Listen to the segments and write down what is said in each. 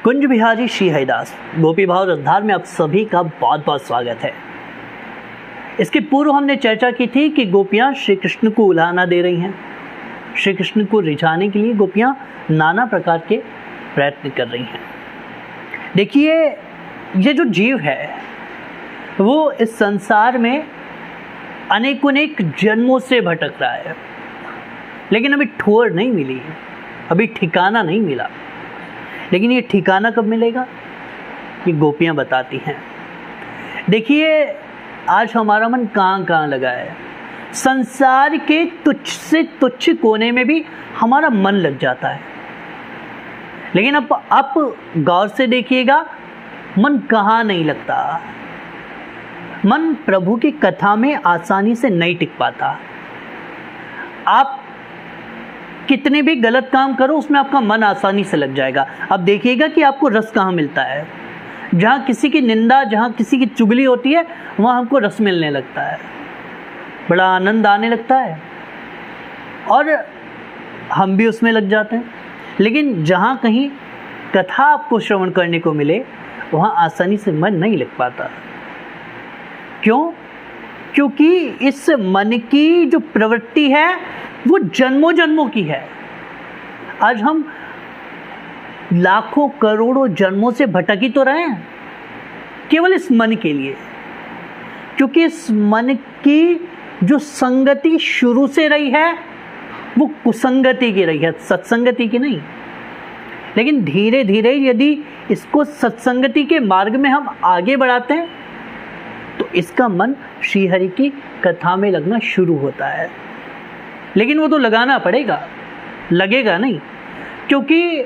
कुंज बिहारी श्री हरिदास गोपी भाव रसधार में आप सभी का बहुत बहुत स्वागत है। इसके पूर्व हमने चर्चा की थी कि गोपियां श्री कृष्ण को उलाहना दे रही हैं। श्री कृष्ण को रिझाने के लिए गोपियां नाना प्रकार के प्रयत्न कर रही हैं। देखिए, ये जो जीव है वो इस संसार में अनेक जन्मों से भटक रहा है, लेकिन अभी ठोर नहीं मिली, अभी ठिकाना नहीं मिला। लेकिन ये ठिकाना कब मिलेगा, ये गोपियां बताती हैं। देखिए, आज हमारा मन कहाँ लगा है। संसार के तुच्छ से तुच्छ कोने में भी हमारा मन लग जाता है। लेकिन अब आप गौर से देखिएगा, मन कहाँ नहीं लगता। मन प्रभु की कथा में आसानी से नहीं टिक पाता। आप कितने भी गलत काम करो, उसमें आपका मन आसानी से लग जाएगा। अब देखिएगा कि आपको रस कहाँ मिलता है। जहाँ किसी की निंदा, जहाँ किसी की चुगली होती है, वहाँ हमको रस मिलने लगता है, बड़ा आनंद आने लगता है और हम भी उसमें लग जाते हैं। लेकिन जहाँ कहीं कथा आपको श्रवण करने को मिले, वहाँ आसानी से मन नहीं लग पाता। क्यों? क्योंकि इस मन की जो प्रवृत्ति है वो जन्मों जन्मों की है। आज हम लाखों करोड़ों जन्मों से भटक ही तो रहे हैं, केवल इस मन के लिए। क्योंकि इस मन की जो संगति शुरू से रही है वो कुसंगति की रही है, सत्संगति की नहीं। लेकिन धीरे धीरे यदि इसको सत्संगति के मार्ग में हम आगे बढ़ाते हैं तो इसका मन श्रीहरि की कथा में लगना शुरू होता है। लेकिन वो तो लगाना पड़ेगा, लगेगा नहीं। क्योंकि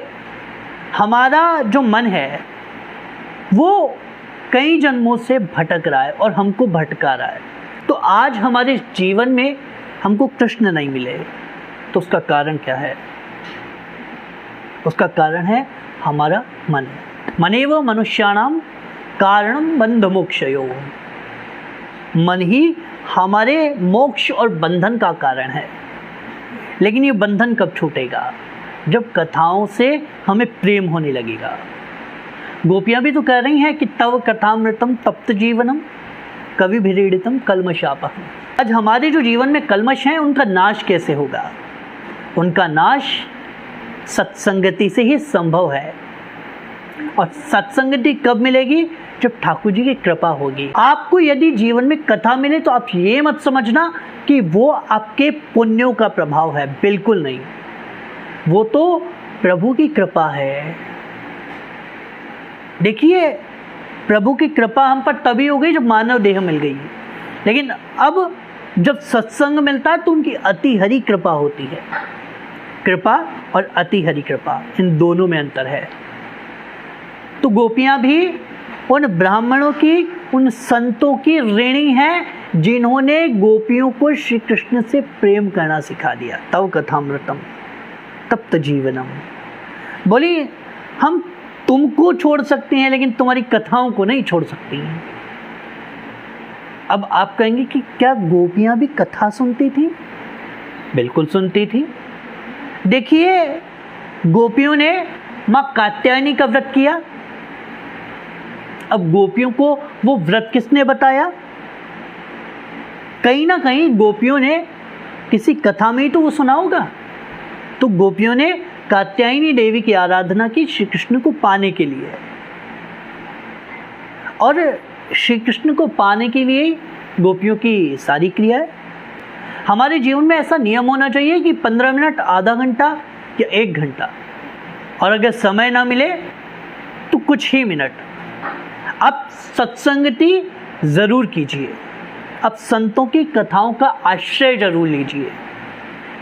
हमारा जो मन है वो कई जन्मों से भटक रहा है और हमको भटका रहा है। तो आज हमारे जीवन में हमको कृष्ण नहीं मिले तो उसका कारण क्या है? उसका कारण है हमारा मन। मनेव मनुष्याणाम कारणम बंध मोक्षयो। मन ही हमारे मोक्ष और बंधन का कारण है। लेकिन ये बंधन कब छूटेगा? जब कथाओं से हमें प्रेम होने लगेगा। गोपियां भी तो कह रही हैं कि तव कथामृतम तप्त जीवनम कवि भिरीडितम कल्मशापहम। आज हमारे जो जीवन में कल्मश हैं, उनका नाश कैसे होगा? उनका नाश सत्संगति से ही संभव है। और सत्संगति कब मिलेगी? जब ठाकुर जी की कृपा होगी। आपको यदि जीवन में कथा मिले तो आप ये मत समझना कि वो आपके पुण्यों का प्रभाव है, बिल्कुल नहीं। वो तो प्रभु की कृपा है। देखिए, प्रभु की कृपा हम पर तभी हो गई जब मानव देह मिल गई। लेकिन अब जब सत्संग मिलता है तो उनकी अति हरि कृपा होती है। कृपा और अति हरि कृपा, इन दोनों में अंतर है। तो गोपियां भी उन ब्राह्मणों की, उन संतों की ऋणी हैं जिन्होंने गोपियों को श्री कृष्ण से प्रेम करना सिखा दिया। तव कथामृतम तप्त जीवनम। बोली, हम तुमको छोड़ सकते हैं लेकिन तुम्हारी कथाओं को नहीं छोड़ सकती हैं। अब आप कहेंगे कि क्या गोपियां भी कथा सुनती थी? बिल्कुल सुनती थी। देखिए, गोपियों ने माँ कात्यायनी का व्रत किया। अब गोपियों को वो व्रत किसने बताया? कहीं ना कहीं गोपियों ने किसी कथा में ही तो वो सुना होगा। तो गोपियों ने कात्यायनी देवी की आराधना की श्री कृष्ण को पाने के लिए। और श्री कृष्ण को पाने के लिए गोपियों की सारी क्रियाएं। हमारे जीवन में ऐसा नियम होना चाहिए कि 15 मिनट, आधा घंटा या 1 घंटा, और अगर समय ना मिले तो कुछ ही मिनट आप सत्संगति जरूर कीजिए। अब संतों की कथाओं का आश्रय जरूर लीजिए,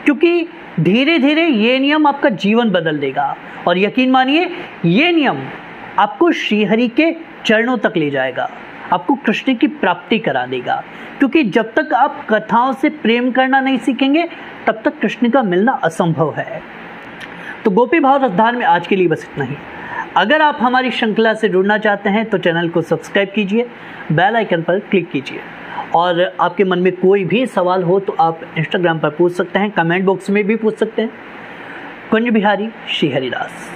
क्योंकि धीरे धीरे ये नियम आपका जीवन बदल देगा। और यकीन मानिए, ये नियम आपको श्रीहरि के चरणों तक ले जाएगा, आपको कृष्ण की प्राप्ति करा देगा। क्योंकि जब तक आप कथाओं से प्रेम करना नहीं सीखेंगे, तब तक कृष्ण का मिलना असंभव है। तो गोपी भाव रसधार में आज के लिए बस इतना ही। अगर आप हमारी श्रृंखला से जुड़ना चाहते हैं तो चैनल को सब्सक्राइब कीजिए, बेल आइकन पर क्लिक कीजिए। और आपके मन में कोई भी सवाल हो तो आप इंस्टाग्राम पर पूछ सकते हैं, कमेंट बॉक्स में भी पूछ सकते हैं। कुंज बिहारी श्री हरिदास।